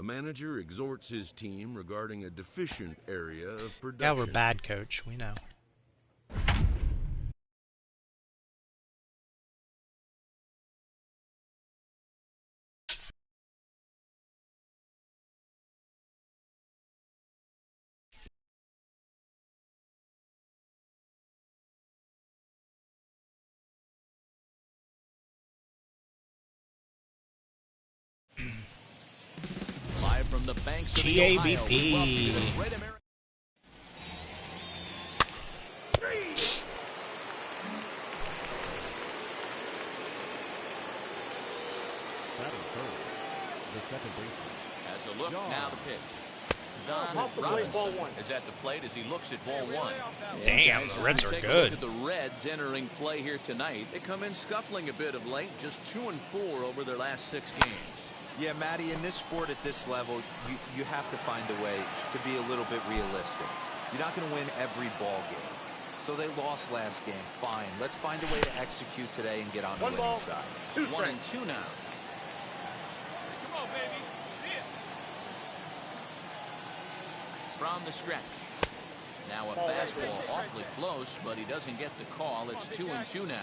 manager exhorts his team regarding a deficient area of production. Yeah, we're bad, coach. We know. Live from the banks of the GABP. Ohio, we welcome you to the Great American. The second baseman. As a look, now the pitch. Don Robinson is at the plate as he looks at ball one. Damn, Guys, the as Reds we are take a good. Look at the Reds entering play here tonight. They come in scuffling a bit of late, just 2-4 over their last 6 games. Yeah, Matty, in this sport at this level, you have to find a way to be a little bit realistic. You're not going to win every ball game. So they lost last game. Fine. Let's find a way to execute today and get on the winning side. 1-2 now. Come on, baby. See it. From the stretch. Now a fastball awfully close, but he doesn't get the call. It's 2-2 now.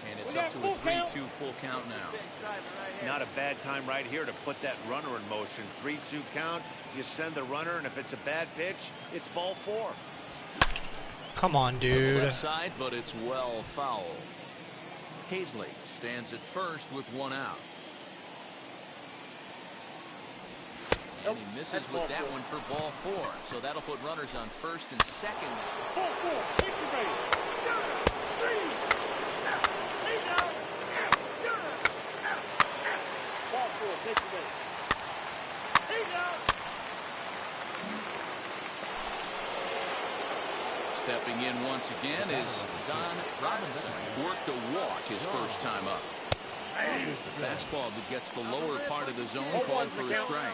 And it's up to a 3-2 full count now. Not a bad time right here to put that runner in motion. 3-2 count. You send the runner, and if it's a bad pitch, it's ball 4. Come on, dude. Left side, but it's well foul. Hazley stands at first with 1 out. And he misses with that one for ball 4. So that'll put runners on first and second now. Stepping in once again is Don Robinson. Worked a walk his first time up. Here's the fastball that gets the lower part of the zone, called for a strike.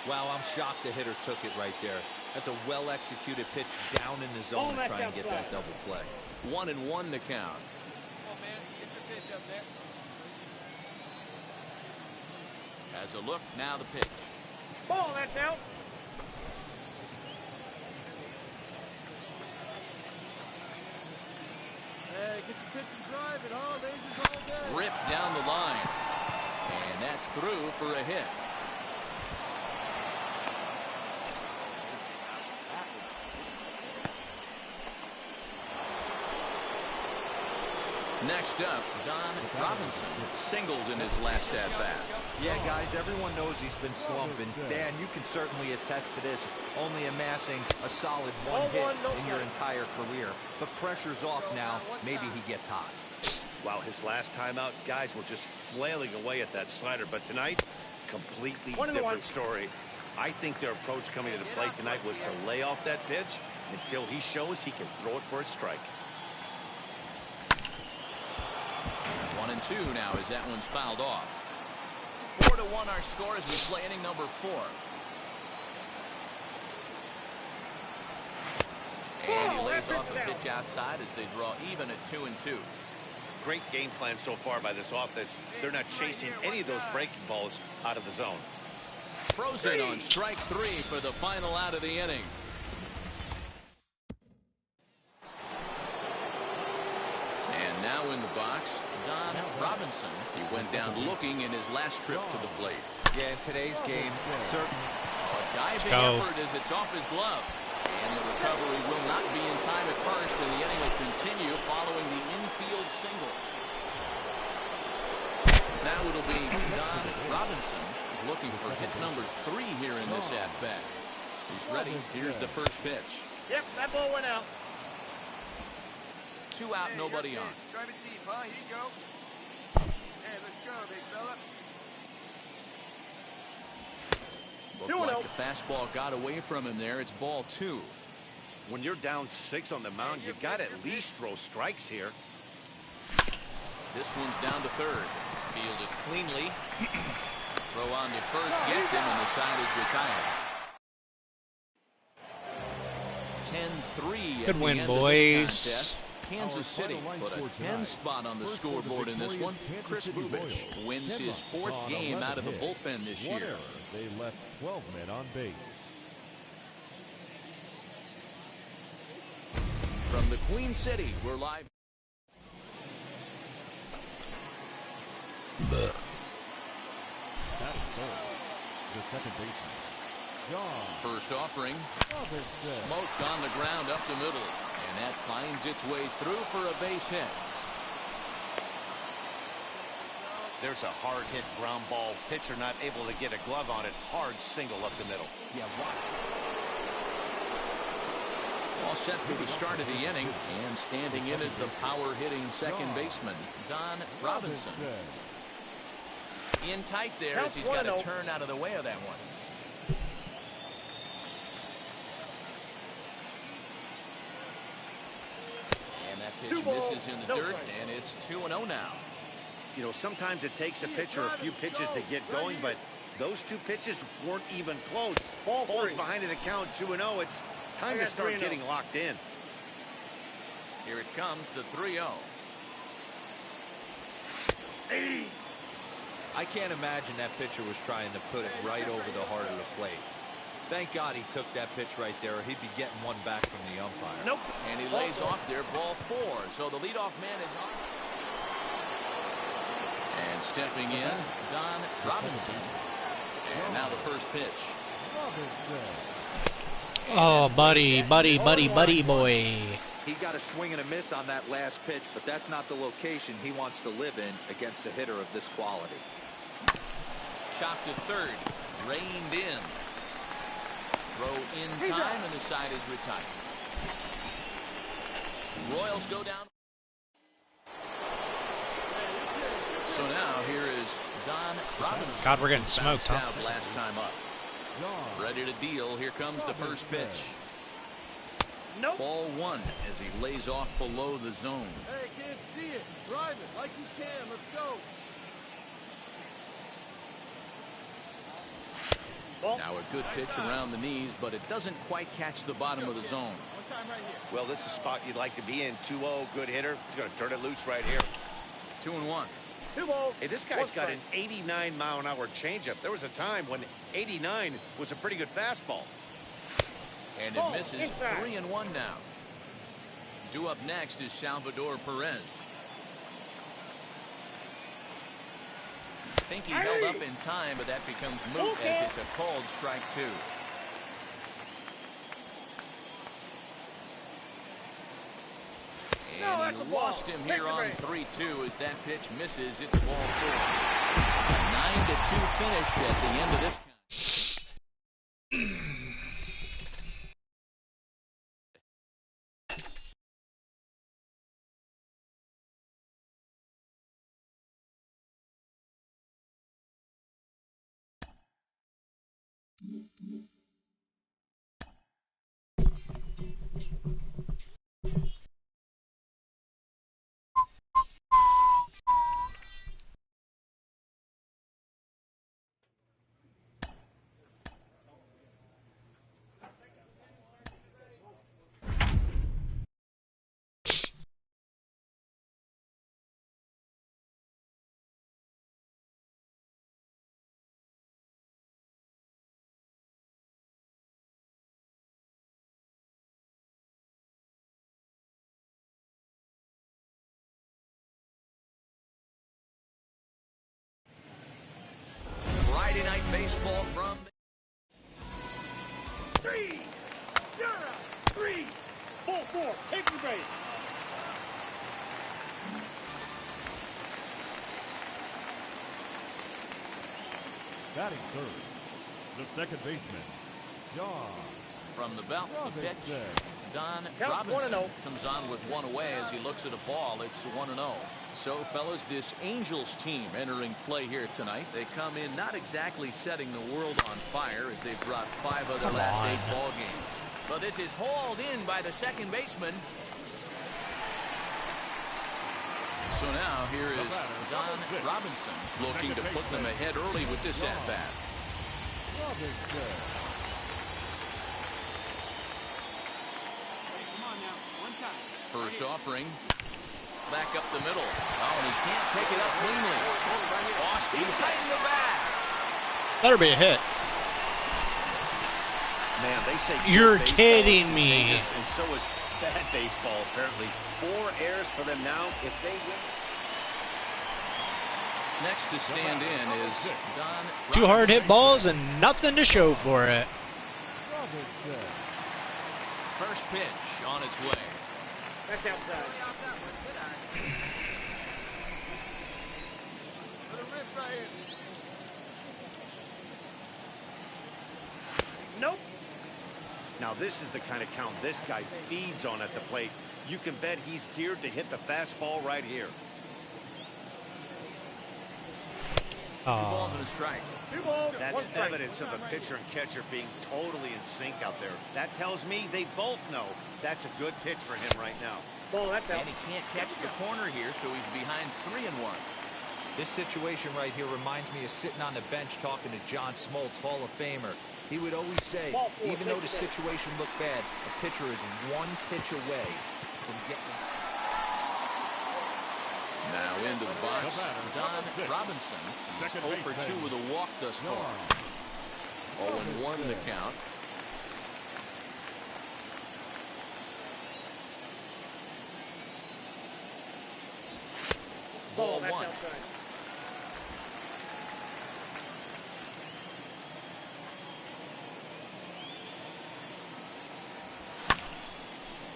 Wow, I'm shocked the hitter took it right there. That's a well-executed pitch down in the zone to try and get that double play. 1-1 the count. Come on, man. Get your pitch up there. As a look, now the pitch. Ball, that's out. Hey, get your pitch and drive it. All bases all day. Ripped down the line. And that's through for a hit. Next up, Don Robinson singled in his last at-bat. Yeah, guys, everyone knows he's been slumping. Dan, you can certainly attest to this, only amassing a solid 1 hit in your entire career. But pressure's off now. Maybe he gets hot. Wow, his last time out, guys were just flailing away at that slider. But tonight, completely different story. I think their approach coming to the plate tonight was to lay off that pitch until he shows he can throw it for a strike. 1-2 now as that one's fouled off. 4-1 our score as we play inning number 4. And he lays off a pitch outside as they draw even at 2-2. Great game plan so far by this offense. They're not chasing any of those breaking balls out of the zone. Frozen on strike 3 for the final out of the inning. And now in the box, Don Robinson. He went down looking in his last trip to the plate. Yeah, in today's game, certainly. A diving effort as it's off his glove. And the recovery will not be in time at first, and the inning will continue following the infield single. Now it'll be Don Robinson. He's looking for hit number 3 here in this at-bat. He's ready. Here's the first pitch. Yep, that ball went out. 2 out, nobody on. Drive it deep, huh? Here you go. Hey, let's go, big fella. Looked like the fastball got away from him there. It's ball 2. When you're down 6 on the mound, you got to at least throw strikes here. This one's down to third. Fielded cleanly. Throw on to first, gets him, and the side is retired. 10-3 Good win, boys. Kansas City put a 10 spot on the scoreboard in this one. Chris Bubish wins his 4th game out of the bullpen this year. They left 12 men on base. From the Queen City, we're live. Batting third, the second baseman, John. First offering, Robinson. smoked on the ground up the middle, and that finds its way through for a base hit. There's a hard hit ground ball. Pitcher not able to get a glove on it. Hard single up the middle. Yeah, watch. All set for the start of the inning, and standing in is the power-hitting second baseman, Don Robinson. In tight there as he's got to turn out of the way of that one. And that pitch misses in the dirt, and it's 2-0 now. You know, sometimes it takes a pitcher a few pitches to get going, but those 2 pitches weren't even close. Ball's behind in the count, 2-0. It's time to start getting locked in. Here it comes, the 3-0. I can't imagine that pitcher was trying to put it right over the heart of the plate. Thank God he took that pitch right there, or he'd be getting one back from the umpire. And he lays off there, ball 4. So the leadoff man is on. And stepping in, Don Robinson. And now the first pitch. Oh, buddy boy. He got a swing and a miss on that last pitch, but that's not the location he wants to live in against a hitter of this quality. Chopped to third, reined in. Throw in time, and the side is retired. Royals go down. So now here is Don Robinson. God, we're getting smoked, huh? Out last time up. Ready to deal. Here comes the first pitch. Ball 1 as he lays off below the zone. Hey, can't see it. Drive it like you can. Let's go. Now a good pitch around the knees, but it doesn't quite catch the bottom of the zone. Well, this is a spot you'd like to be in. 2-0, good hitter. He's going to turn it loose right here. 2-1. Hey, this guy's got an 89-mile-an-hour changeup. There was a time when 89 was a pretty good fastball. And it misses. 3-1 now. Due up next is Salvador Perez. I think he held up in time, but that becomes moot as it's a called strike 2. And he lost him here on 3-2 as that pitch misses. It's ball 4. A 9-2 finish at the end of this. Friday night baseball from 3-0. 3. Ball 4. Take your base. Batting third, the second baseman, John. From the belt, the pitch. Robinson. Don Count Robinson 1-0. comes on with one away as he looks at a ball. It's 1-0. So, fellas, this Angels team entering play here tonight. They come in not exactly setting the world on fire as they've brought 5 of their last 8 ball games. But this is hauled in by the second baseman. So now here is Don Robinson looking to put them ahead early with this at-bat. Robinson. Come on now. One time. First offering. Back up the middle. Oh, and he can't pick it up cleanly. Tossed behind the back. Better be a hit. Man, they say You're good baseball kidding is me. contagious, and so is bad baseball, apparently. 4 errors for them now. If they win. Next to stand in is Don. 2 hard hit balls and nothing to show for it. First pitch on its way. That's outside. Nope. Now, this is the kind of count this guy feeds on at the plate. You can bet he's geared to hit the fastball right here. 2 balls and a strike. 2 balls. That's 1 strike. evidence of a pitcher and catcher being totally in sync out there. That tells me they both know that's a good pitch for him right now. Ball, that's out. And he can't catch the corner here, so he's behind 3-1. This situation right here reminds me of sitting on the bench talking to John Smoltz, Hall of Famer. He would always say, even though the situation looked bad, a pitcher is 1 pitch away from getting... Now into the box, Don Robinson. He's 0 for 2 with a walk thus far. 0-1 the count. Ball, Ball that's 1. outside.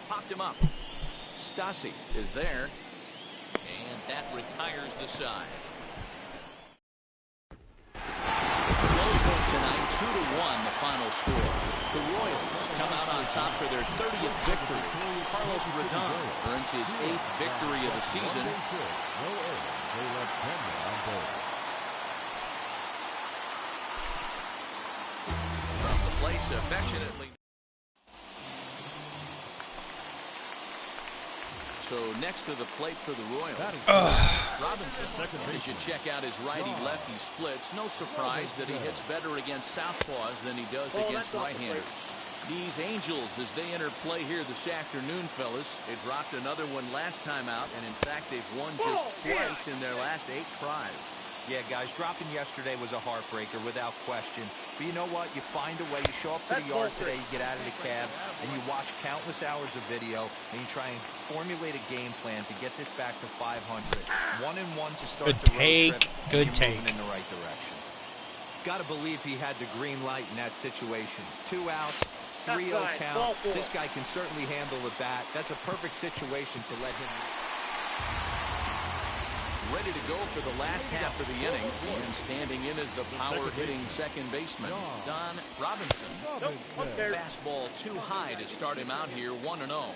Popped him up. Stassi is there. And that retires the side. Close one tonight, 2-1 the final score. The Royals come out on top for their 30th victory. Carlos Rodon earns his 8th victory of the season. From the place affectionately. So next to the plate for the Royals, Robinson. As you check out his righty-lefty splits, no surprise that he hits better against southpaws than he does against right-handers. These Angels, as they enter play here this afternoon, fellas, they dropped another one last time out, and in fact, they've won just twice in their last 8 tries. Yeah, guys, dropping yesterday was a heartbreaker without question. But you know what? You find a way. You show up to the yard today, you get out of the cab, and you watch countless hours of video, and you try and formulate a game plan to get this back to 500. 1-1 to start the road trip. Good and take. moving in the right direction. Got to believe he had the green light in that situation. 2 outs, 3-0 count. This guy can certainly handle the bat. That's a perfect situation to let him... Ready to go for the last half of the inning, and standing in as the power-hitting second baseman, Don Robinson. Fastball too high to start him out here, 1-0.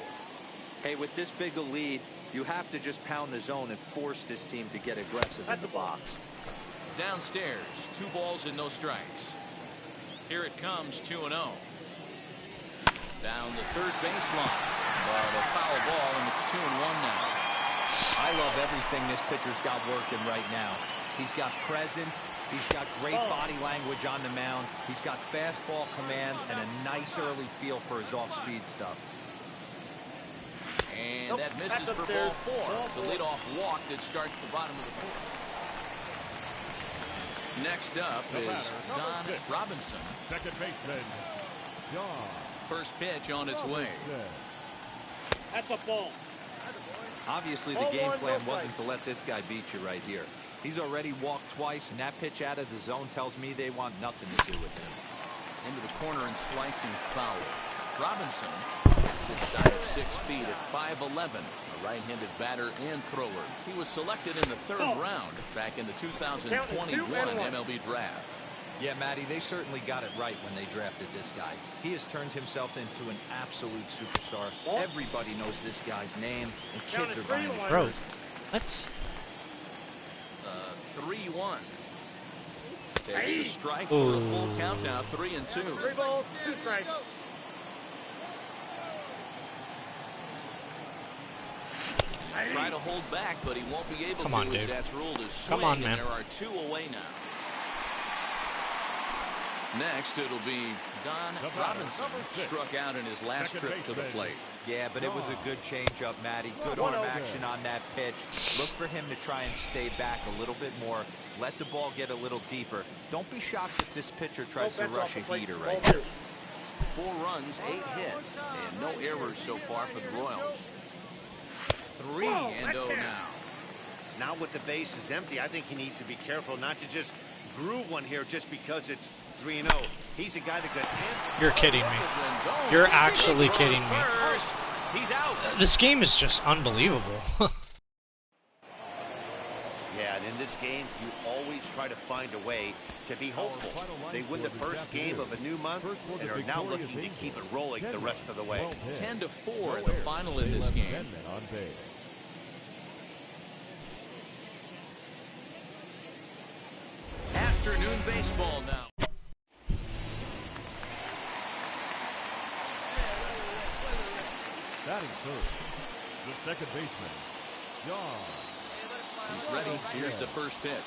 Hey, with this big a lead, you have to just pound the zone and force this team to get aggressive in the box. Downstairs, 2 balls and no strikes. Here it comes, 2-0. Down the third baseline. But a foul ball, and it's 2-1 now. I love everything this pitcher's got working right now. He's got presence. He's got great body language on the mound. He's got fastball command and a nice early feel for his off-speed stuff. And that misses for ball 4. It's a leadoff walk that starts the bottom of the 4th. Next up is Don Robinson. Second baseman, John. First pitch on its way. That's a ball. Obviously, the game plan wasn't to let this guy beat you right here. He's already walked twice, and that pitch out of the zone tells me they want nothing to do with him. Into the corner and slicing foul. Robinson is just shy of 6 feet at 5'11", a right-handed batter and thrower. He was selected in the 3rd round back in the 2021 MLB draft. Yeah, Matty, they certainly got it right when they drafted this guy. He has turned himself into an absolute superstar. Everybody knows this guy's name, and kids are buying his Bro, jerseys. what? 3-1. Takes a strike for a full count now, 3-2. 3 balls, 2 strikes. Try to hold back, but he won't be able Come to on, as dude. that's ruled as swing. Come on, man. And there are 2 away now. Next, it'll be Don Robinson, struck out in his last trip to the plate. Yeah, but it was a good changeup, Matty. Good arm action on that pitch. Look for him to try and stay back a little bit more. Let the ball get a little deeper. Don't be shocked if this pitcher tries to rush a heater right here. 4 runs, 8 hits, and no errors so far for the Royals. 3-0 now. Now with the bases empty, I think he needs to be careful not to just groove one here just because it's 3-0. He's a guy that could... You're kidding me. You're actually kidding me. First, he's out. This game is just unbelievable. Yeah, and in this game, you always try to find a way to be hopeful. They win the first game of a new month and are now looking to keep it rolling the rest of the way. 10-4, the final in this game. Afternoon baseball now. Batting first, the second baseman, John. He's ready. Here's the first pitch.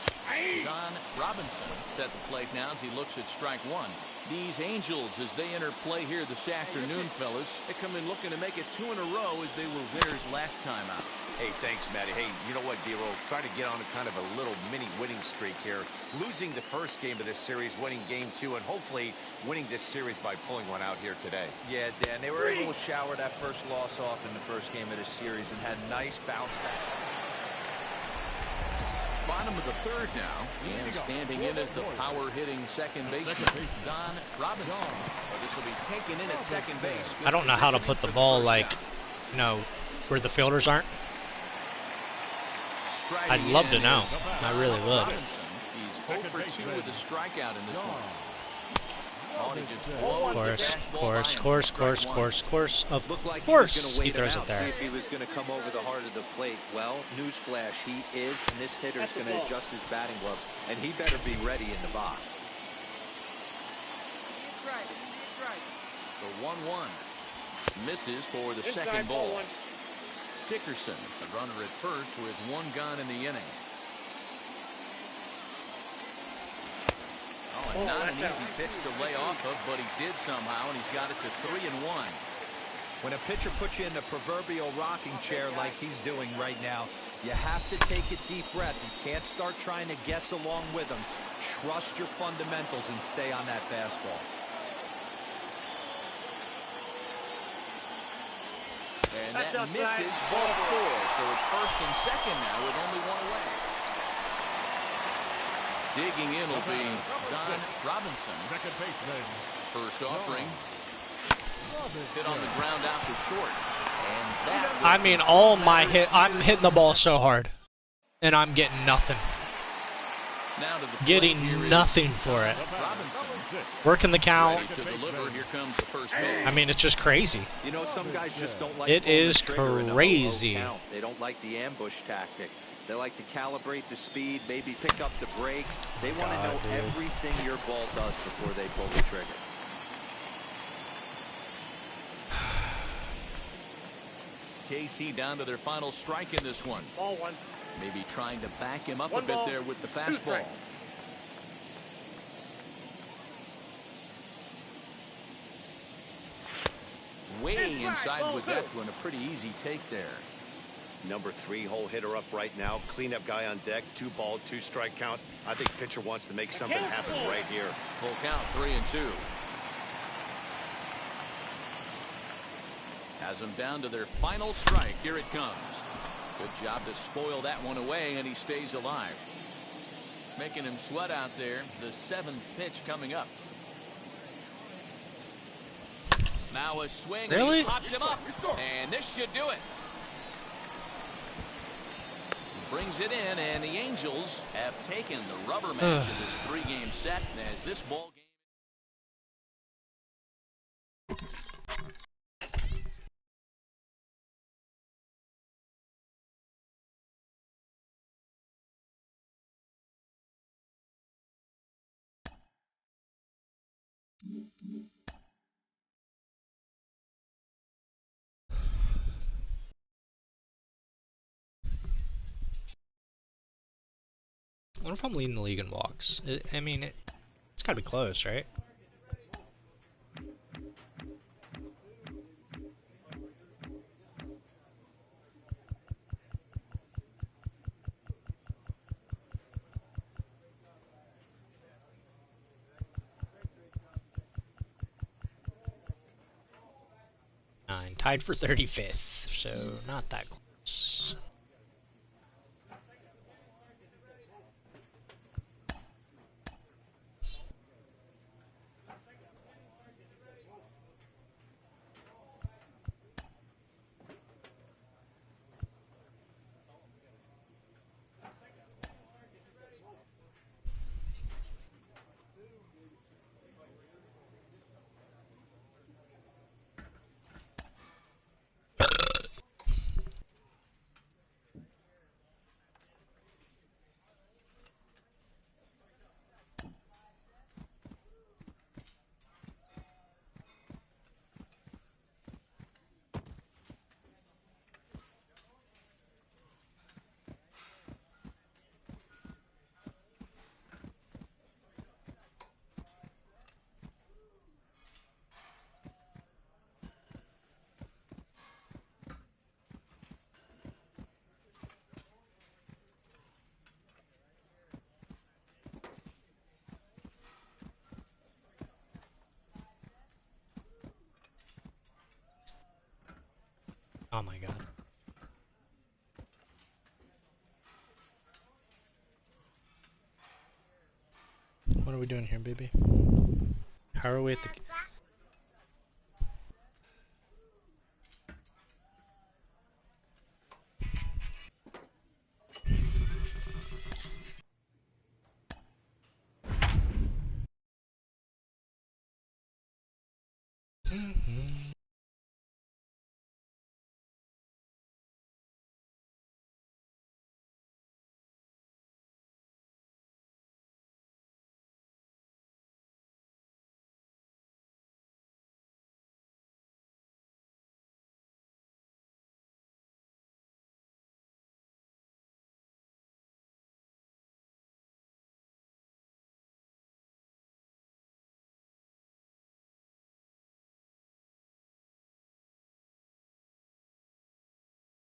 Don Robinson is at the plate now as he looks at strike 1. These Angels, as they enter play here this afternoon, fellas, they come in looking to make it 2 in a row as they were winners last time out. Hey, thanks, Matty. Hey, you know what, D-Roll? Try to get on a kind of a little mini winning streak here. Losing the first game of this series, winning game 2, and hopefully winning this series by pulling one out here today. Yeah, Dan, they were able to shower that first loss off in the first game of this series and had a nice bounce back. Bottom of the 3rd now, and standing in as the power-hitting second baseman, Don Robinson. This will be taken in at second base. I don't know how to put the ball, like, you know, where the fielders aren't. I'd love to know. I really would. He's 0 for 2 with a strikeout in this one. Of course, he throws it there. See if he was going to come over the heart of the plate. Well, newsflash, he is, and this hitter's going to adjust his batting gloves, and he better be ready in the box. The 1-1 misses for the second ball. Dickerson, the runner at first with 1 gone in the inning. Oh, not an easy pitch to lay off of, but he did somehow, and he's got it to 3-1. When a pitcher puts you in the proverbial rocking chair like he's doing right now, you have to take a deep breath. You can't start trying to guess along with him. Trust your fundamentals and stay on that fastball. And that misses ball 4, so it's 1st and 2nd now with only 1 away. Digging in will be Don Robinson. Second baseman. First offering. Hit on the ground out to short. And that I mean, I'm hitting the ball so hard, and I'm getting nothing. now to the Getting nothing for it. Robinson. Working the count. Ready to deliver. Here comes the first base. I mean, it's just crazy. You know, some guys just don't like It pulling the is trigger in a low crazy. count. They don't like the ambush tactic. They like to calibrate the speed, maybe pick up the brake. They want to know everything your ball does before they pull the trigger. KC down to their final strike in this one. Ball 1. Maybe trying to back him up 1 a bit ball, there with the 2 fastball. strikes. Way inside with that one. A pretty easy take there. Number 3 hole hitter up right now. Cleanup guy on deck. 2 ball, 2 strike count. I think pitcher wants to make something happen right here. Full count, 3-2. Has them down to their final strike. Here it comes. Good job to spoil that one away, and he stays alive. Making him sweat out there. The 7th pitch coming up. Now a swing. Really? And he pops him up. And this should do it. Brings it in, and the Angels have taken the rubber match of this 3-game set as this ball game. I wonder if I'm leading the league in walks. I mean, it's gotta be close, right? Tied for 35th, so not that close. Oh my god. What are we doing here, baby? How are we at the...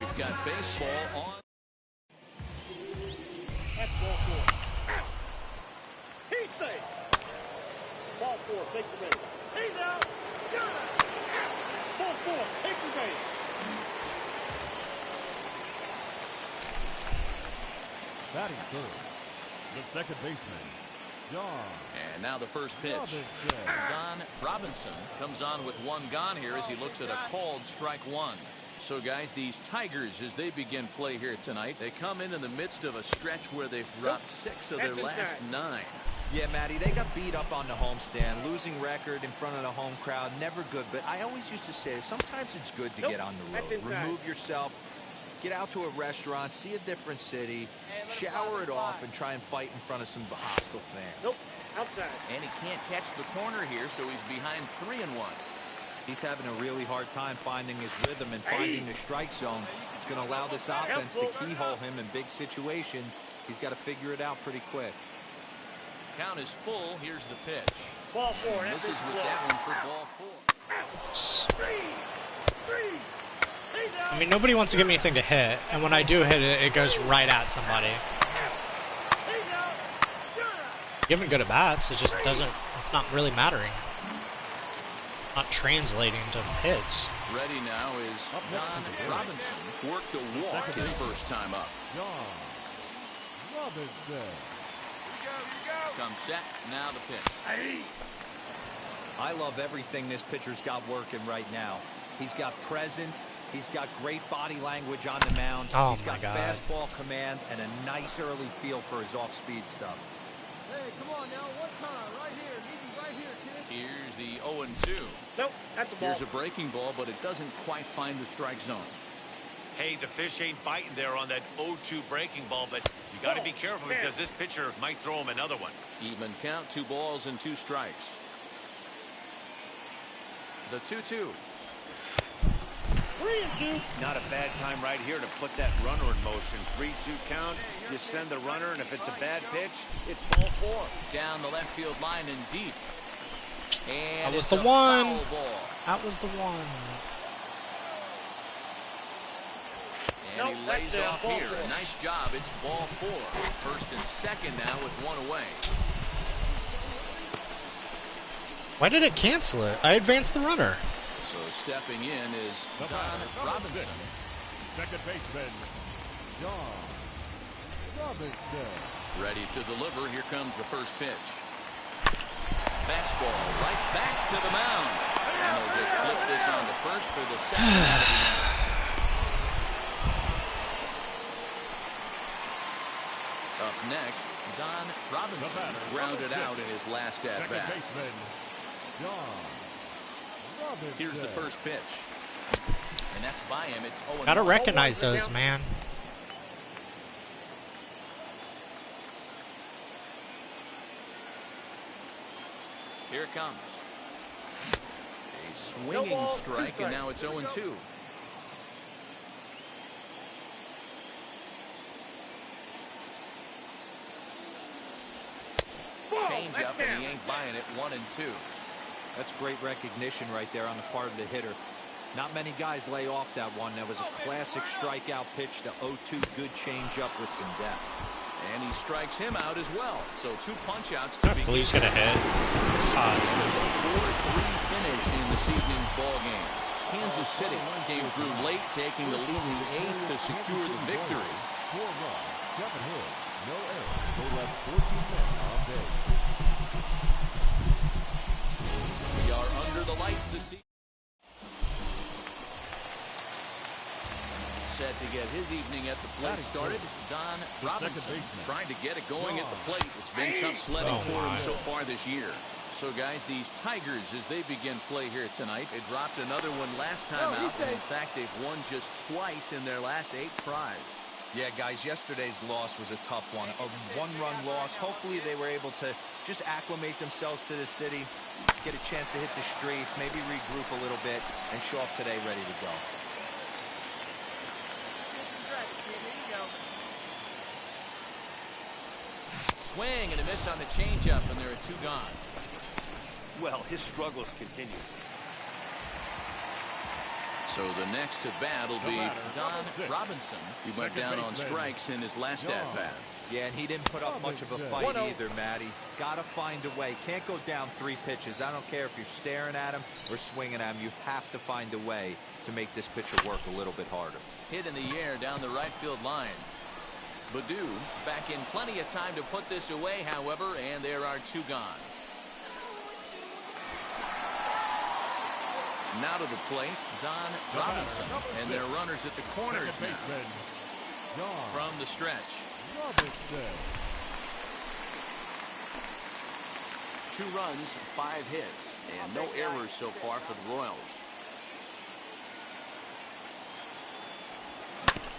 We've got baseball on. That's ball 4. He's safe. Ball 4, take the base. He's out. Got it. Ball 4, take the base. Batting third, the second baseman, John. And now the first pitch. Robinson. Don Robinson comes on with one gone here as he looks at a called strike one. So guys, these Tigers, as they begin play here tonight, they come in the midst of a stretch where they've dropped 6 of their last 9. Yeah, Matty, they got beat up on the homestand. Losing record in front of the home crowd, never good. But I always used to say, sometimes it's good to get on the road. Remove yourself, get out to a restaurant, see a different city, shower it off, and try and fight in front of some hostile fans. Outside. And he can't catch the corner here, so he's behind 3-1. He's having a really hard time finding his rhythm and finding the strike zone. It's going to allow this offense to keyhole him in big situations. He's got to figure it out pretty quick. Count is full. Here's the pitch. Ball 4. This is with that one for ball 4. I mean, nobody wants to give me anything to hit, and when I do hit it, it goes right at somebody. Giving good at bats, it just doesn't, it's not really mattering. Not translating to hits. Ready now is Don Robinson. Worked a walk his first time up. John Robinson. Here you go. Comes set. Now the pitch. I love everything this pitcher's got working right now. He's got presence. He's got great body language on the mound. Oh He's got my God. fastball command and a nice early feel for his off-speed stuff. Hey, come on now. One time. Right here. Meet me right here, kid. Here's the 0-2. Nope. That's the ball. Here's a breaking ball, but it doesn't quite find the strike zone. Hey, the fish ain't biting there on that 0-2 breaking ball, but you got to be careful because this pitcher might throw him another one. Even count, 2 balls and 2 strikes. The 2-2. 3-2. Not a bad time right here to put that runner in motion. 3-2 count. You send the runner, and if it's a bad pitch, it's ball 4. Down the left field line and deep. And That was it's the a one. foul ball. That was the one. And he lays off here. Nice job. It's ball 4. First and second now with 1 away. Why did it cancel it? I advanced the runner. So stepping in is The Don batter, number Robinson. 6. Second baseman, John Robinson. Ready to deliver. Here comes the first pitch. Fastball right back to the mound. And they'll just flip this on to first for the second out of the inning. Up next, Don Robinson grounded out in his last at Second bat. baseman, John Robinson. Here's the first pitch. And that's by him. It's 0-1. Gotta recognize those, man. Here it comes. A swinging strike, and now it's 0-2. Change up, and he ain't buying it. 1-2. That's great recognition right there on the part of the hitter. Not many guys lay off that one. That was a classic strikeout pitch. The 0-2 good changeup with some depth. And he strikes him out as well. So 2 punch-outs I to begin. believe he's gonna hit. It's a 4-3 finish in this evening's ball game. Kansas City came through late, taking the lead in the 8th to secure the victory. 4 runs, 7 hits, no errors. They left 14 men on base. We are under the lights this season. Set to get his evening at the plate started. Don Robinson trying to get it going at the plate. It's been tough sledding for him so far this year. So, guys, these Tigers, as they begin play here tonight, they dropped another one last time out. And in fact, they've won just twice in their last 8 tries. Yeah, guys, yesterday's loss was a tough one. A 1-run loss. Hopefully they were able to just acclimate themselves to the city, get a chance to hit the streets, maybe regroup a little bit, and show up today ready to go. Swing and a miss on the changeup, and there are 2 gone. Well, his struggles continue. So the next to bat will be Don Robinson. He went down on strikes in his last at bat. Yeah, and he didn't put up much of a fight either, Matty. Gotta find a way. Can't go down 3 pitches. I don't care if you're staring at him or swinging at him. You have to find a way to make this pitcher work a little bit harder. Hit in the air down the right field line. Baddoo is back in plenty of time to put this away, however, and there are 2 gone. Now to the plate, Don Robinson, and their runners at the corners now from the stretch. 2 runs, 5 hits, and no errors so far for the Royals.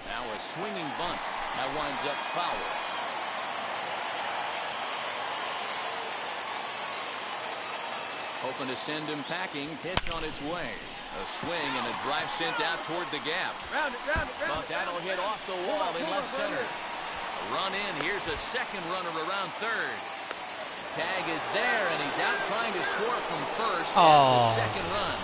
Now a swinging bunt. That winds up foul. Hoping to send him packing. Pitch on its way. A swing and a drive sent out toward the gap. But that'll hit off the wall in left center. Run in. Here's a second runner around third. Tag is there, and he's out trying to score from first as the second run.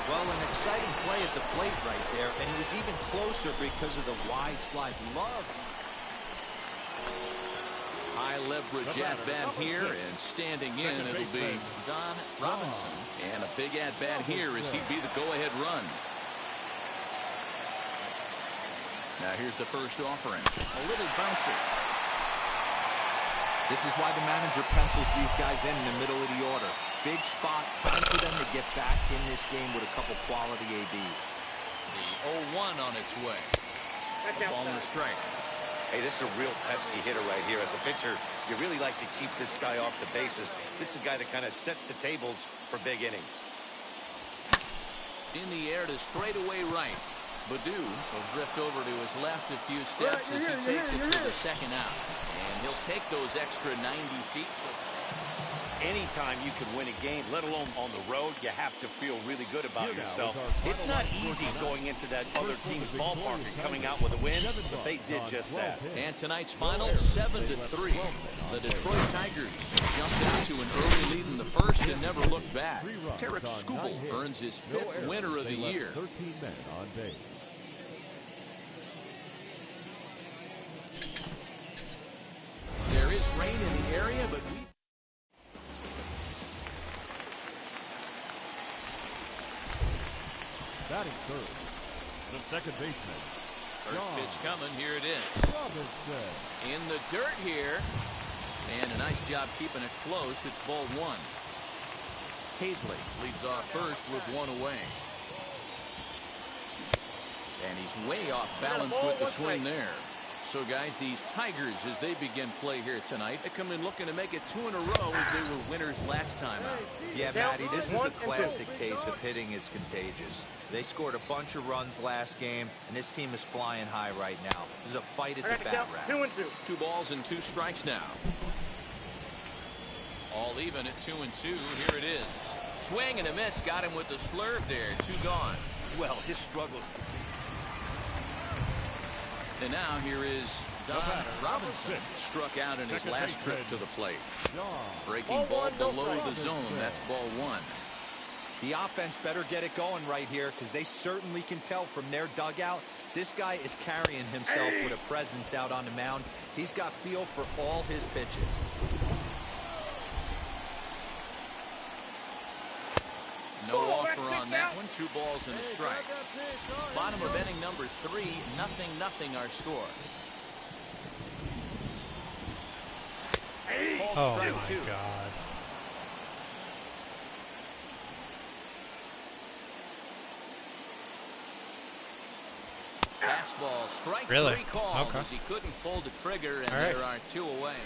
Well, an exciting play at the plate right there, and he was even closer because of the wide slide. Love. High leverage at bat here, and standing in, it'll be Don Robinson. And a big at bat here as he'd be the go-ahead run. Now here's the first offering. A little bouncer. This is why the manager pencils these guys in the middle of the order. Big spot, time for them to get back in this game with a couple quality ABs. The 0-1 on its way. Ball and a strike. Hey, this is a real pesky hitter right here. As a pitcher, you really like to keep this guy off the bases. This is a guy that kind of sets the tables for big innings. In the air to straightaway right. Baddoo will drift over to his left a few steps as he takes it to the second out. And he'll take those extra 90 feet. Anytime you can win a game, let alone on the road, you have to feel really good about yourself. It's not easy going into that other team's ballpark and coming out with a win, but they did just that. And tonight's final, 7-3. The Detroit Tigers jumped out to an early lead in the first and never looked back. Tarek Skubal earns his 5th winner of the year. 13 men on base. There is rain in the area, but Batting third, the second baseman. First pitch coming. Here it is. Robinson. In the dirt here. And a nice job keeping it close. It's ball one. Paisley leads off first with one away. And he's way off balance with the swing there. So, guys, these Tigers, as they begin play here tonight, they come in looking to make it 2 in a row as they were winners last time out. Yeah, Matty, this is a classic case of hitting is contagious. They scored a bunch of runs last game, and this team is flying high right now. There's a fight at the bat rack. 2-2. 2 balls and 2 strikes now. All even at 2-2. Here it is. Swing and a miss. Got him with the slurve there. 2 gone. Well, his struggles continue. And now here is Don Robinson. Struck out in his last trip to the plate. Breaking ball below the zone. That's ball 1. The offense better get it going right here because they certainly can tell from their dugout this guy is carrying himself with a presence out on the mound. He's got feel for all his pitches. No offer on that one. 2 balls and a strike. Bottom of inning number 3. 0-0 our score. Oh Strike my 2. God. Fastball, strike Really? 3 called Okay. as he couldn't pull the trigger, and All right. there are 2 away.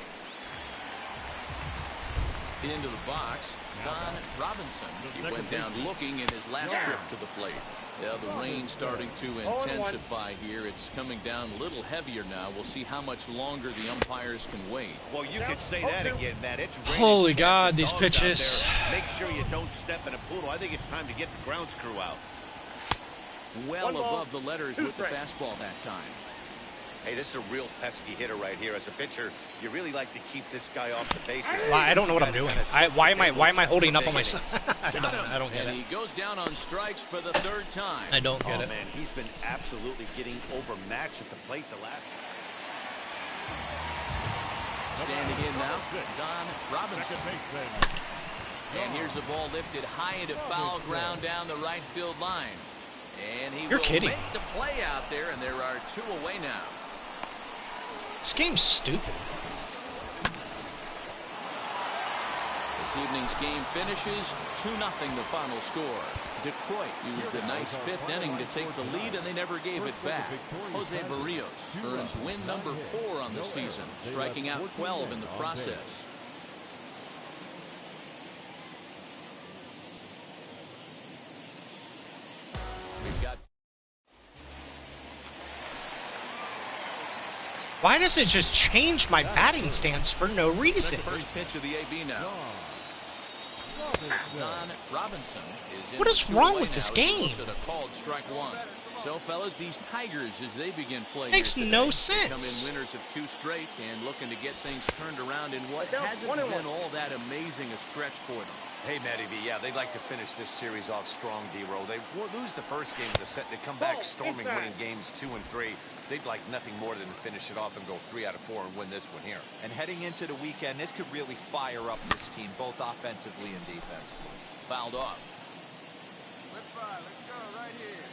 Into the box, Don Robinson. He went down looking in his last trip to the plate. Yeah, the rain starting to intensify here. It's coming down a little heavier now. We'll see how much longer the umpires can wait. Well, you could say that again, Matt. It's raining Holy cats God, and these dogs out pitches. there. Make sure you don't step in a poodle. I think it's time to get the grounds crew out. Well 1 ball, above the letters 2 with the strikes. fastball that time. Hey, this is a real pesky hitter right here. As a pitcher, you really like to keep this guy off the bases. Well, I don't know what I'm doing. Why am I holding up on my side? I don't get And it. he goes down on strikes for the 3rd time. I don't get Oh, it. man, he's been absolutely getting overmatched at the plate the last. Standing in now, Don Robinson. Second baseman. And here's a ball lifted high into foul ground down the right field line. And he You're will kidding. make the play out there, and there are 2 away now. This game's stupid. This evening's game finishes 2-0 the final score. Detroit used a nice 5th inning to take the lead, and they never gave it back. Jose Barrios earns win number 4 on the season, striking out 12 in the process. We've got Why does it just change my batting stance for no the reason? first pitch of the AB now. Don Robinson is in What is the 2 wrong away with this now as he game? looks at a called strike 1. So, fellas, these Tigers, as they begin play Makes here no today, come in sense. winners of 2 straight and looking to get things turned around in what Down hasn't 1-1. been all that amazing a stretch for them. Hey, Matty B, yeah, they'd like to finish this series off strong, D-Row. They lose the first game of the set. They come back storming, winning games 2 and 3. They'd like nothing more than to finish it off and go 3 out of 4 and win this one here. And heading into the weekend, this could really fire up this team, both offensively and defensively. Fouled off. Let's go right here.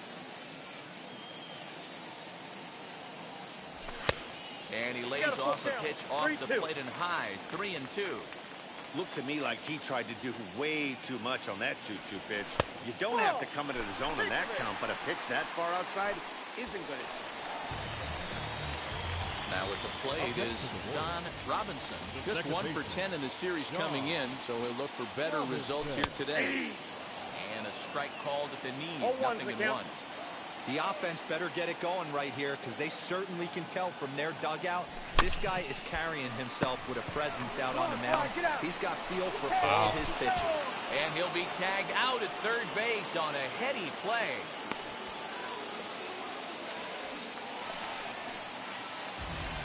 And he lays off a pitch off the plate and high. 3-2. Looked to me like he tried to do way too much on that 2-2 pitch. You don't have to come into the zone on that count, but a pitch that far outside isn't going to... Now at the plate is Don Robinson. Just 1 for 10 in the series coming in, so he'll look for better results here today. And a strike called at the knees, 0-1. The offense better get it going right here because they certainly can tell from their dugout this guy is carrying himself with a presence out on the mound. He's got feel for all his pitches. And he'll be tagged out at 3rd base on a heady play.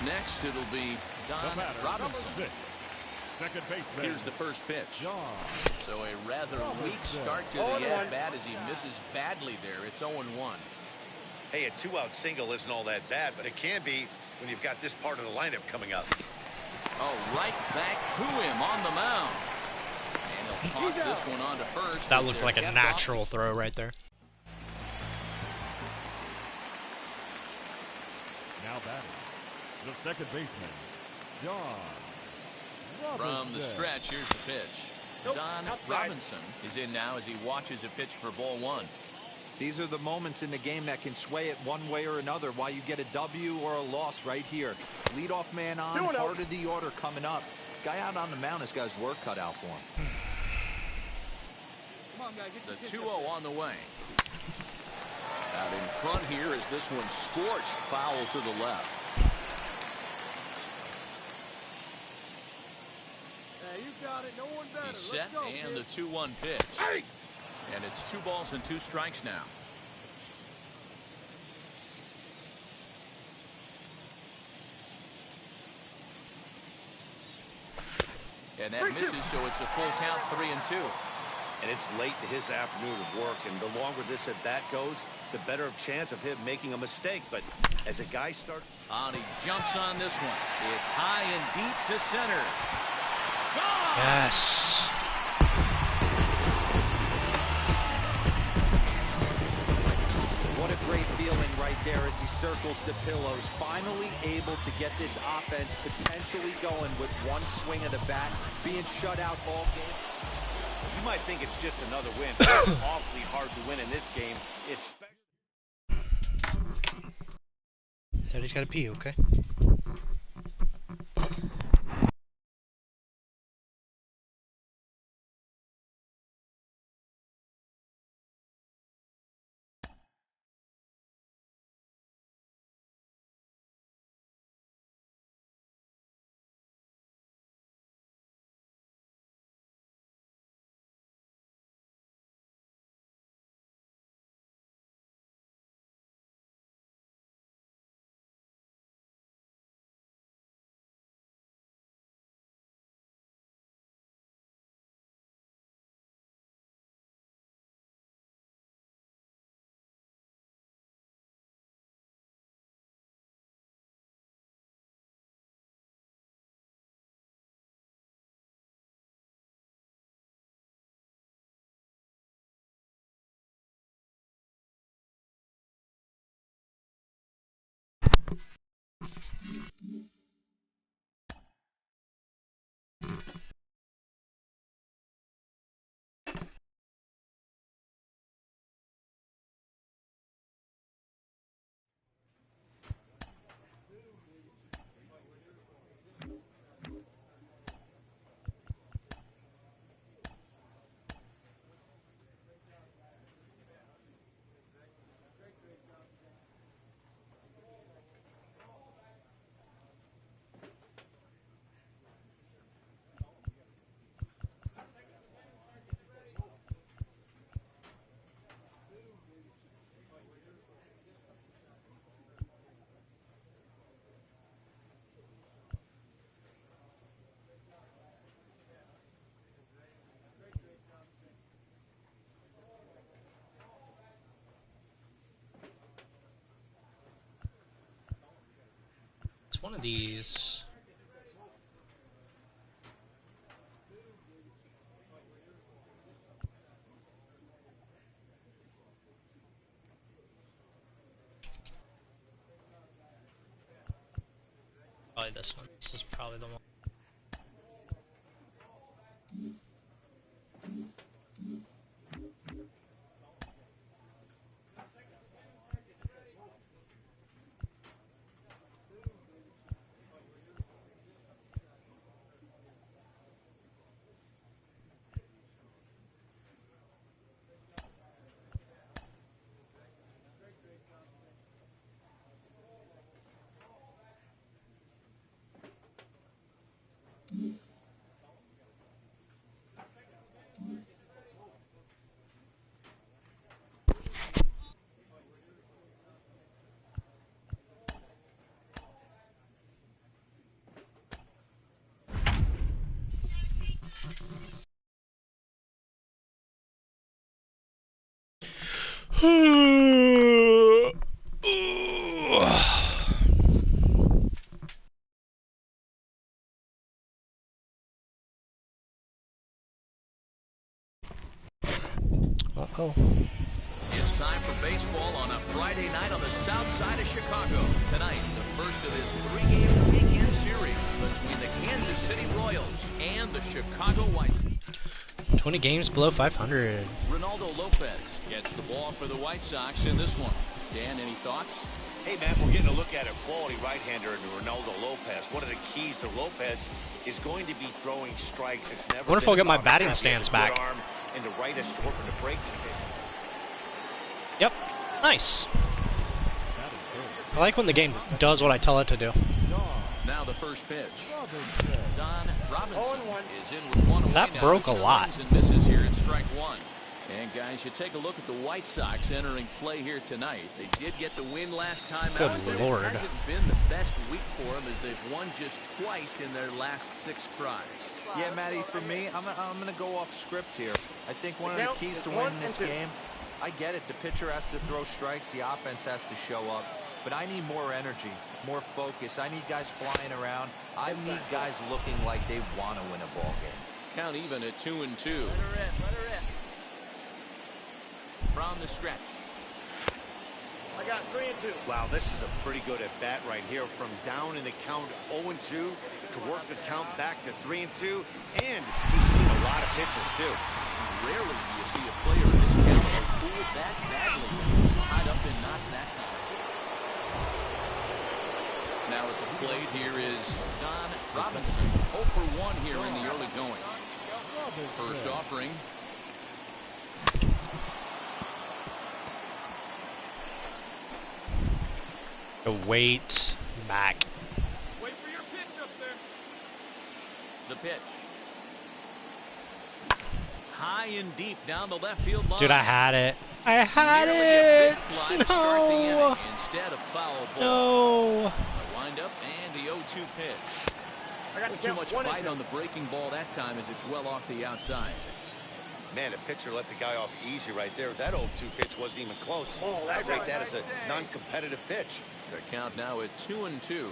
Next, it'll be Don Robinson. Second baseman. Here's the first pitch. So a rather weak start to the at-bat as he misses badly there. It's 0-1. Hey, a 2-out single isn't all that bad, but it can be when you've got this part of the lineup coming up. Oh, right back to him on the mound. And he'll toss this one on to first. That looked like a natural throw right there. Now batting, the second baseman, John Robinson. From the stretch, here's the pitch. Don Robinson is in now as he watches a pitch for ball one. These are the moments in the game that can sway it one way or another, why you get a W or a loss right here. Leadoff man on, heart of the order coming up. Guy out on the mound has got his work cut out for him. The 2-0 on the way. Out in front here is this one scorched foul to the left. Hey, you got it. No one better. He's set and the 2-1 pitch. Hey! And it's 2 balls and 2 strikes now. And that misses, so it's a full count, 3-2. And it's late in his afternoon of work, and the longer this at bat goes, the better of chance of him making a mistake. But as a guy starts... And he jumps on this one. It's high and deep to center. Gone! Yes. What a great feeling right there as he circles the pillows. Finally able to get this offense potentially going with one swing of the bat, being shut out all game. You might think it's just another win, but it's awfully hard to win in this game, especially... Daddy's gotta pee, okay? It's one of these. Probably this one. This is probably the one. Uh-oh. It's time for baseball on a Friday night on the south side of Chicago. Tonight, the first of this 3-game weekend series between the Kansas City Royals and the Chicago White Sox. 20 games below 500. Ronaldo Lopez gets the ball for the White Sox in this one. Dan, any thoughts? Hey, Matt, we're getting a look at a quality right-hander in Ronaldo Lopez. One of the keys to Lopez is going to be throwing strikes. It's never. I wonder if I'll get my batting He has a stance good back. arm and the right assortment of breaking game. Yep. Nice. I like when the game does what I tell it to do. Now the first pitch. Don Robinson is in with one away. That now broke as he a lot. swings and misses here at strike one. And guys, you take a look at the White Sox entering play here tonight. They did get the win last time Good out, but Lord. it hasn't been the best week for them as they've won just twice in their last 6 tries. Yeah, Matty, for me, I'm going to go off script here. I think one of the keys to winning this game, I get it. The pitcher has to throw strikes. The offense has to show up. But I need more energy, more focus. I need guys flying around. I need guys looking like they want to win a ball game. Count even at 2-2. Let her in. From the stretch. I got 3 and 2. Wow, this is a pretty good at bat right here. From down in the count 0-2 to work the count back to 3-2, and he's seen a lot of pitches too. Rarely do you see a player of this caliber fooled that badly. He's tied up in knots that time. Now at the plate here is Don Robinson. 0 for 1 here in the early going. First offering. Wait back. Wait for your pitch up there. The pitch. High and deep down the left field line. Dude, I had it. I had Nearly a it. big fly to start the inning No. instead of foul ball. No. The windup and the 0-2 pitch. I got Too much bite on the breaking ball that time as it's well off the outside. Man, the pitcher let the guy off easy right there. That 0-2 pitch wasn't even close. I rate that as a non-competitive pitch. The count now at 2-2.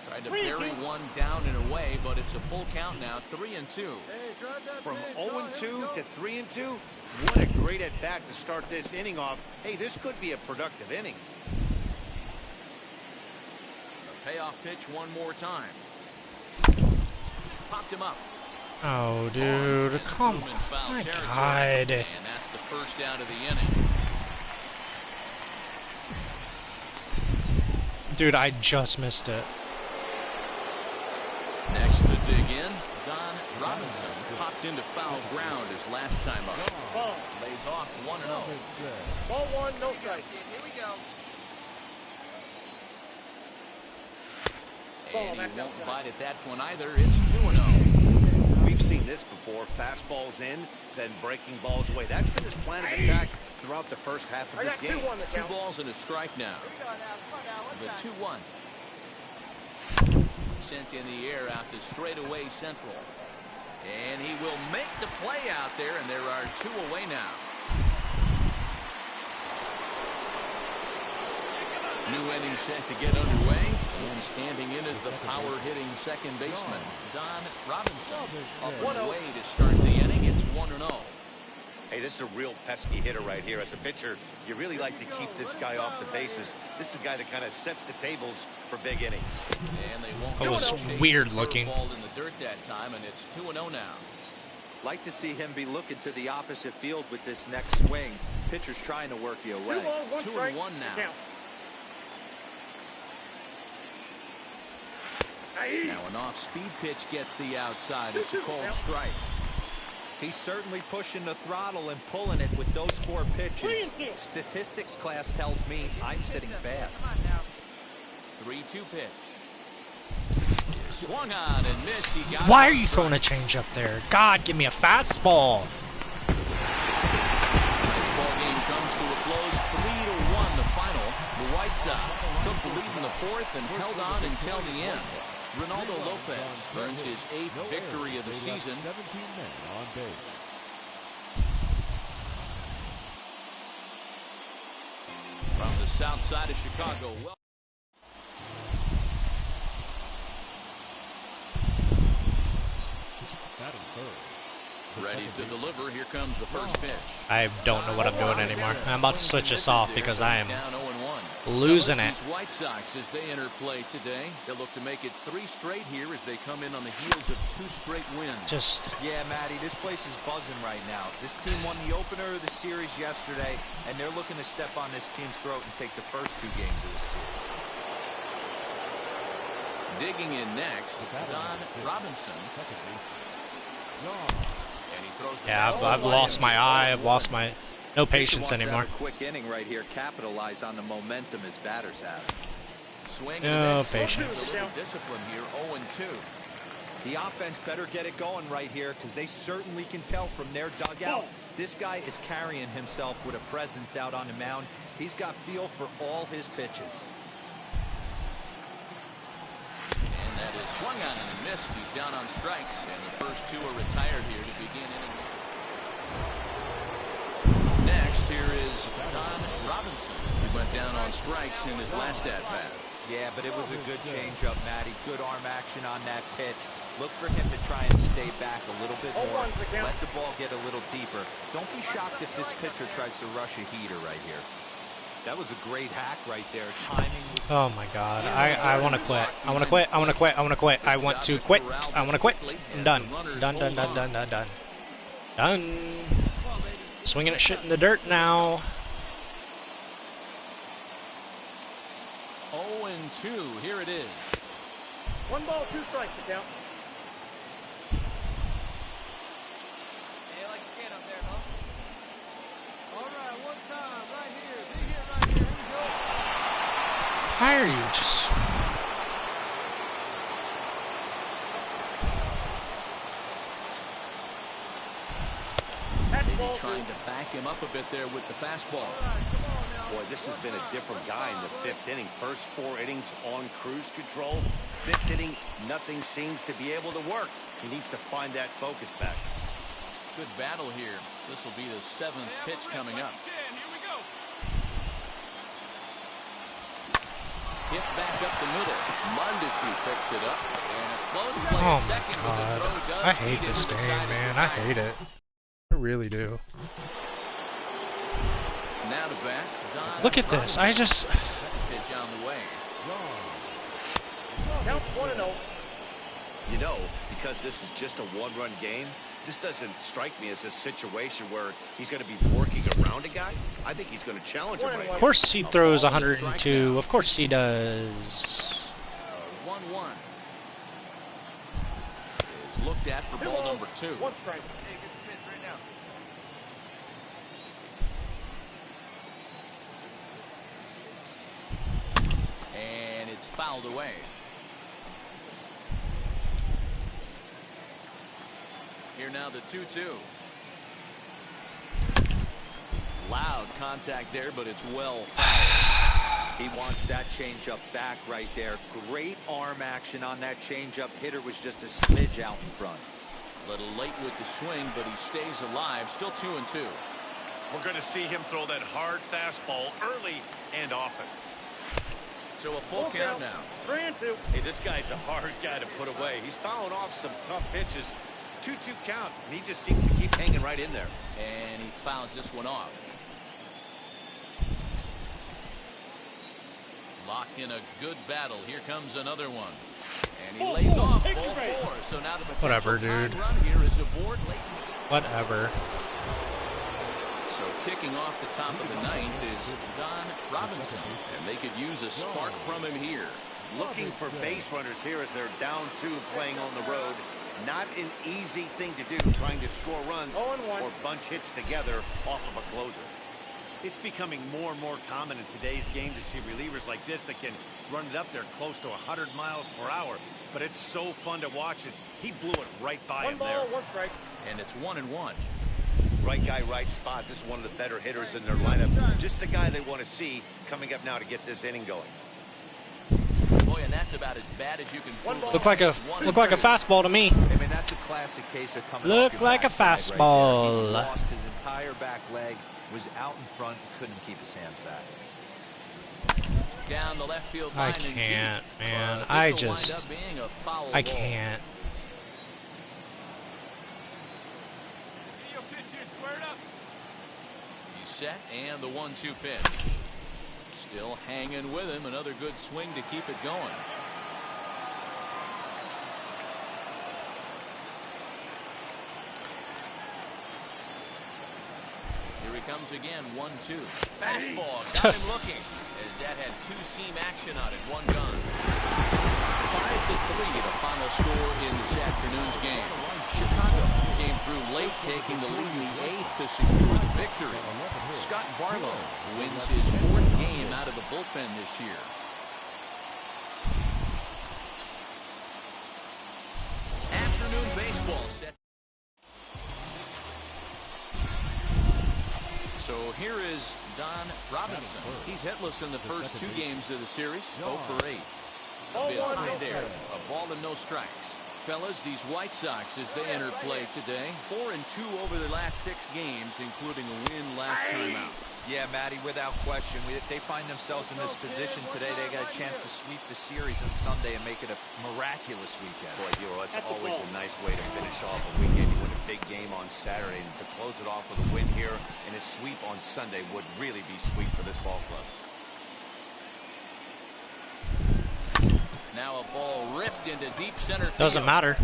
Tried to bury one down and away, but it's a full count now. 3-2. From 0-2 to 3-2, what a great at bat to start this inning off. Hey, this could be a productive inning. The payoff pitch one more time. Popped him up. Oh, dude, come on. My God. And that's the first out of the inning. Dude, I just missed it. Next to dig in, Don Robinson popped into foul ground his last time up. Ball. Lays off 1-0. Ball 1, no strike. Here we go. And he won't bite at that one either. It's 2-0. We've seen this before. Fastballs in, then breaking balls away. That's been his plan of attack throughout the first half of this game. 2 balls and a strike now. The 2-1. Sent in the air out to straightaway central. And he will make the play out there, and there are 2 away now. New inning set to get underway. And standing in is the power-hitting second baseman, Don Robinson. Up and away to start the inning. It's 1-0. Hey, this is a real pesky hitter right here. As a pitcher, you really like to keep this guy off the bases. This is a guy that kind of sets the tables for big innings. And they won't That was chase weird the looking. curveball in the dirt that time, and it's 2-0 now. Like to see him be looking to the opposite field with this next swing. Pitcher's trying to work you away. 2-1 now. Now an off-speed pitch gets the outside. It's a cold strike. He's certainly pushing the throttle and pulling it with those 4 pitches. Statistics class tells me I'm sitting fast. 3-2 pitch. Swung on and missed. He got Why it. are you throwing a change up there? God, give me a fastball. Tonight's ball game comes to a close. 3-1 the final. The White Sox took the lead in the 4th and held on until the end. Ronaldo Lopez earns his 8th victory of the season. 17 men on base. From the south side of Chicago. Batting third, Ready to deliver. Here comes the first pitch. I don't know what I'm doing anymore. I'm about to switch this off because I am Down 0-1. losing it. These White Sox, as they enter play today, they'll look to make it 3 straight here as they come in on the heels of 2 straight wins. Yeah, Matty, this place is buzzing right now. This team won the opener of the series yesterday, and they're looking to step on this team's throat and take the first 2 games of this series. Digging in next, Don Robinson. And he throws the Yeah, fastball I've wide lost and my the eye. 0-1. I've lost my no patience Pitcher wants to anymore. have a quick inning right here, capitalize on the momentum his batters have. Swing No and a miss. patience. A little discipline here, 0-2. The offense better get it going right here because they certainly can tell from their dugout. This guy is carrying himself with a presence out on the mound. He's got feel for all his pitches. And that is swung on and missed. He's down on strikes, and the first 2 are retired here to begin inning. Next, here is Don Robinson. He went down on strikes in his last at-bat. Yeah, but it was a good changeup, Matty. Good arm action on that pitch. Look for him to try and stay back a little bit more. Let the ball get a little deeper. Don't be shocked if this pitcher tries to rush a heater right here. That was a great hack right there. Timing. Oh my god. I want to quit. I want to quit. I want to quit. I want to quit. I want to quit. I want to quit. I'm done. Done, done, done, done, done, done. Done. Swinging at shit in the dirt now. 0-2. Here it is. 1 ball, 2 strikes to count. Hey, like you get up there, huh? All right, 1 time, right here. Big hit right here. Here we go. Why are you just... Maybe trying to back him up a bit there with the fastball. Boy, this has been a different guy in the 5th inning. First 4 innings on cruise control. 5th inning, nothing seems to be able to work. He needs to find that focus back. Good battle here. This will be the 7th pitch coming up. Here we go. Hit back up the middle. Mundeshu picks it up. And a close play Oh at second, my but the god. throw does I hate feed this into the game, side of man. the I tire. hate it. I really do. Now to bat. Don Look at this. I just... pitch on the way. Count 1-0. You know, because this is just a 1-run game, this doesn't strike me as a situation where he's going to be working around a guy. I think he's going to challenge him right Of here. course he throws 102. Of course he does. 1-1. Is looked at for ball number 2. 1 strike. Hey, get the pitch right now. And it's fouled away. Here now the 2-2. Loud contact there, but it's well fouled. He wants that changeup back right there. Great arm action on that changeup. Hitter was just a smidge out in front. A little late with the swing, but he stays alive. Still 2-2. We're going to see him throw that hard fastball early and often. So a full count now. 3-2. Hey, this guy's a hard guy to put away. He's fouling off some tough pitches. 2-2 count, and he just seems to keep hanging right in there. And he fouls this one off. Locked in a good battle. Here comes another one. And he lays off ball 4. So now the potential Whatever, time dude. run here is aboard late. Whatever. So kicking off the top of the 9th is Don Robinson. And they could use a spark from him here. Looking for base runners here as they're down 2 playing on the road. Not an easy thing to do, trying to score runs 0-1. or bunch hits together off of a closer. It's becoming more and more common in today's game to see relievers like this that can run it up there close to 100 miles per hour. But it's so fun to watch it. He blew it right by 1 him there. ball, 1 strike. And it's 1-1. Right guy, right spot. This is one of the better hitters in their lineup. Just the guy they want to see coming up now to get this inning going. Boy, and that's about as bad as you can fool. Look like a fastball to me. I mean, that's a classic case of coming Look off your like a backside right fastball. there. He lost his entire back leg, was out in front, couldn't keep his hands back. Down the left field I line and can't, deep. man. This'll I wind just... up being a foul I ball. can't. set, and the 1-2 pitch. Still hanging with him. Another good swing to keep it going. Here he comes again. 1-2. Fastball. Got him looking. As that had two-seam action on it. One gone. 5-3 the final score in this afternoon's game. Chicago came through late, taking the lead in the 8th to secure the victory. Scott Barlow wins his 4th game out of the bullpen this year. Afternoon baseball set. So here is Don Robinson. He's hitless in the first 2 games of the series. 0 for 8. A bit high there. A ball and no strikes. Fellas, these White Sox, as they enter play today, 4-2 over their last 6 games, including a win last time out. Yeah, Matty, without question. If they find themselves in this position today, they got a chance to sweep the series on Sunday and make it a miraculous weekend. Boy, that's always a nice way to finish off a weekend. You win a big game on Saturday, and to close it off with a win here and a sweep on Sunday would really be sweet for this ball club. Now a ball ripped into deep center field. Doesn't matter.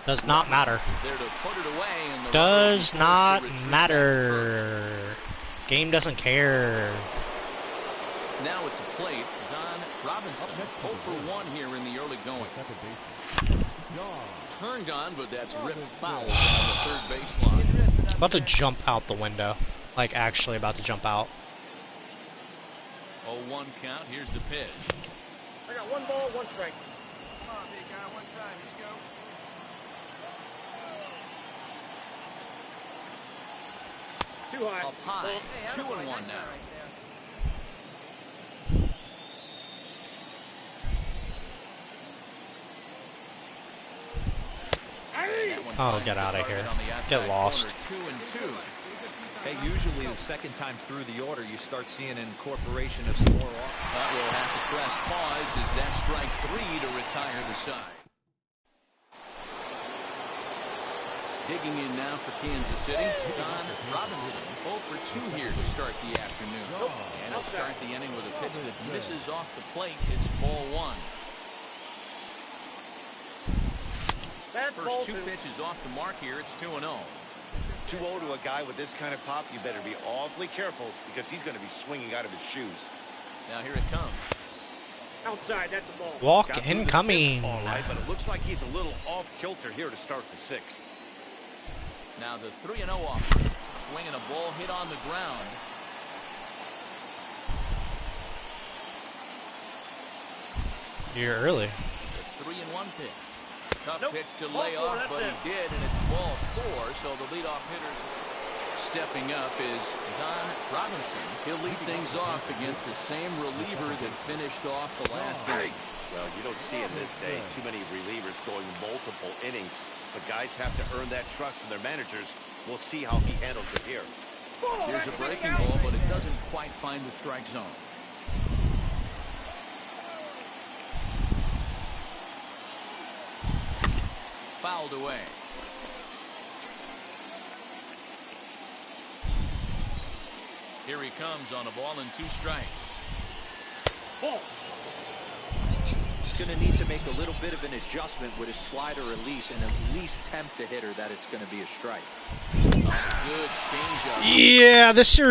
Does not matter. There to put it away, and the Does not matter. Game doesn't care. Now at the plate, Don Robinson. 0 for 1 here in the early going. Turned on, but that's ripped foul down the third baseline. About to jump out the window. Like, actually about to jump out. 0-1 count. Here's the pitch. I got 1 ball, 1 strike. Come on, big guy, one time. Here you go. Too high. Up high. Hey, 2-1 nice now. right there. That one Oh, finds get the out of target here. on the outside Get lost. corner, 2-2. Hey, usually the second time through the order, you start seeing an incorporation of some more off. That will have to press pause as that strike 3 to retire the side. Digging in now for Kansas City, Don Robinson. 0 for 2 here to start the afternoon. And he'll start the inning with a pitch that misses off the plate. It's ball 1. First 2 pitches off the mark here. It's 2-0. 2-0 to a guy with this kind of pop, you better be awfully careful because he's going to be swinging out of his shoes. Now here it comes. Outside, that's a ball. Walk Got through the incoming. 5th, all right, but it looks like he's a little off kilter here to start the 6th. Now the 3-0 offer. Swinging a ball hit on the ground. You're early. The 3-1 pitch. Tough pitch to lay off, but he did, and it's ball 4. So the leadoff hitter stepping up is Don Robinson. He'll lead things off against the same reliever that finished off the last inning. Well, you don't see in this day too many relievers going multiple innings, but guys have to earn that trust from their managers. We'll see how he handles it here. Here's a breaking ball, but it doesn't quite find the strike zone. Fouled away. Here he comes on a ball and 2 strikes. Ball. Going to need to make a little bit of an adjustment with his slider release and at least tempt the hitter that it's going to be a strike. Good changeup. Yeah, this series